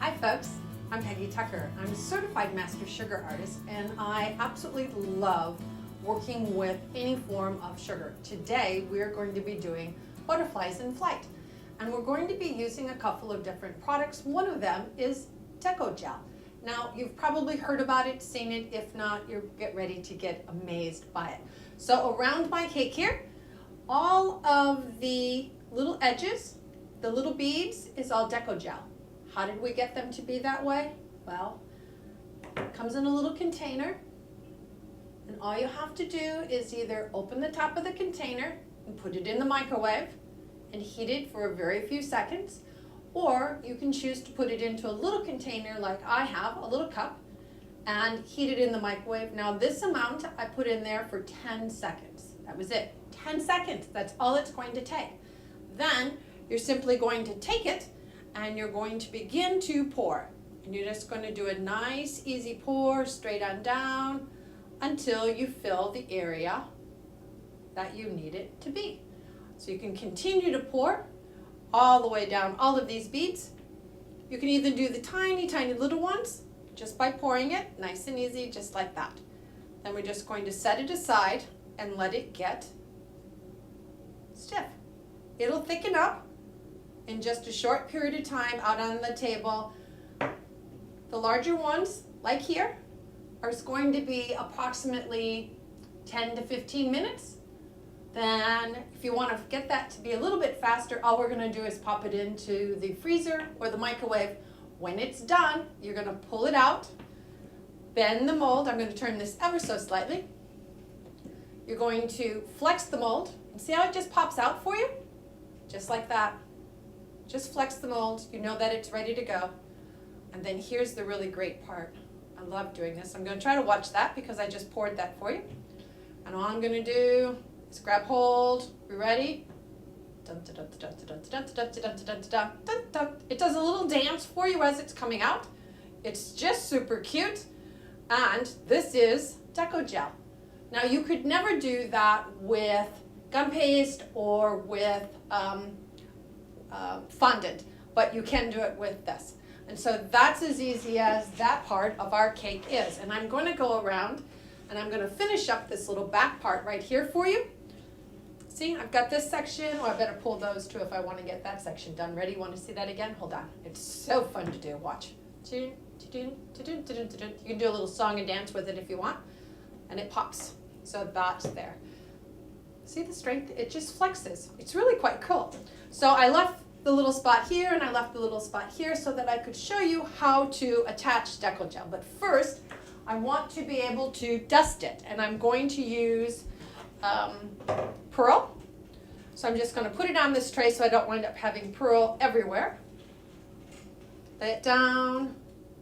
Hi folks, I'm Peggy Tucker. I'm a certified master sugar artist and I absolutely love working with any form of sugar. Today we're going to be doing butterflies in flight and we're going to be using a couple of different products. One of them is Deco Gel. Now you've probably heard about it, seen it. If not, you get ready to get amazed by it. So around my cake here, all of the little edges, the little beads is all Deco Gel. How did we get them to be that way? Well, it comes in a little container and all you have to do is either open the top of the container and put it in the microwave and heat it for a very few seconds, or you can choose to put it into a little container like I have, a little cup, and heat it in the microwave. Now this amount I put in there for 10 seconds. That was it, 10 seconds, that's all it's going to take. Then you're simply going to take it and you're going to begin to pour. And you're just going to do a nice easy pour straight on down until you fill the area that you need it to be. So you can continue to pour all the way down all of these beads. You can either do the tiny, tiny little ones just by pouring it, nice and easy, just like that. Then we're just going to set it aside and let it get stiff. It'll thicken up in just a short period of time out on the table. The larger ones, like here, are going to be approximately 10 to 15 minutes. Then if you want to get that to be a little bit faster, all we're going to do is pop it into the freezer or the microwave. When it's done, you're going to pull it out, bend the mold. I'm going to turn this ever so slightly. You're going to flex the mold and see how it just pops out for you? Just like that. Just flex the mold, you know that it's ready to go. And then here's the really great part. I love doing this. I'm going to try to watch that because I just poured that for you. And all I'm going to do is grab hold. We ready? It does a little dance for you as it's coming out. It's just super cute. And this is Deco Gel. Now you could never do that with gum paste or with fondant, but you can do it with this. And so that's as easy as that part of our cake is. And I'm going to go around and I'm going to finish up this little back part right here for you. See, I've got this section. Oh, I better pull those too if I want to get that section done. Ready? You want to see that again? Hold on. It's so fun to do. Watch. You can do a little song and dance with it if you want. And it pops. So that's there. See the strength? It just flexes. It's really quite cool. So I left the little spot here and I left the little spot here so that I could show you how to attach Deco Gel. But first, I want to be able to dust it. And I'm going to use pearl. So I'm just going to put it on this tray so I don't wind up having pearl everywhere. Lay it down.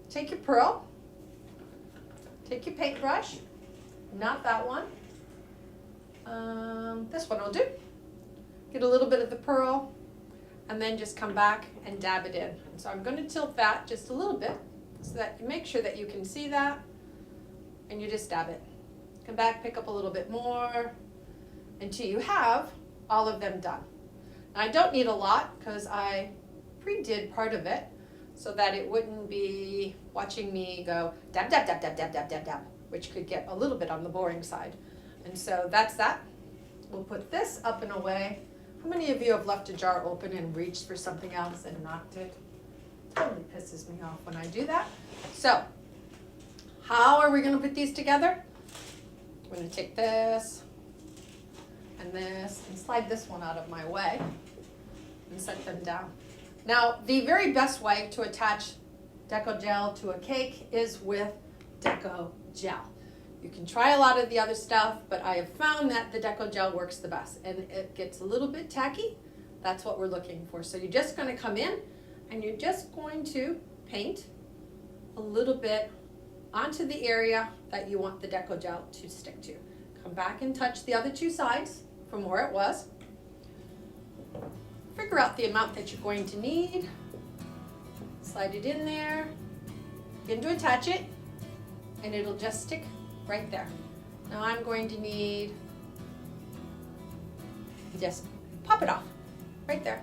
Take your pearl. Take your paintbrush. Not that one. This one will do. Get a little bit of the pearl and then just come back and dab it in. And so I'm going to tilt that just a little bit so that you make sure that you can see that and you just dab it. Come back, pick up a little bit more until you have all of them done. Now, I don't need a lot because I pre-did part of it so that it wouldn't be watching me go dab, dab, dab, dab, dab, dab, dab, dab, which could get a little bit on the boring side. And so that's that. We'll put this up and away. How many of you have left a jar open and reached for something else and knocked it? It totally pisses me off when I do that. So, how are we going to put these together? We're going to take this and slide this one out of my way and set them down. Now, the very best way to attach Deco Gel to a cake is with Deco Gel. You can try a lot of the other stuff, but I have found that the Deco Gel works the best and it gets a little bit tacky. That's what we're looking for. So you're just going to come in and you're just going to paint a little bit onto the area that you want the Deco Gel to stick to. Come back and touch the other two sides from where it was. Figure out the amount that you're going to need. Slide it in there. Begin to attach it and it'll just stick right there. Now I'm going to need, just pop it off right there.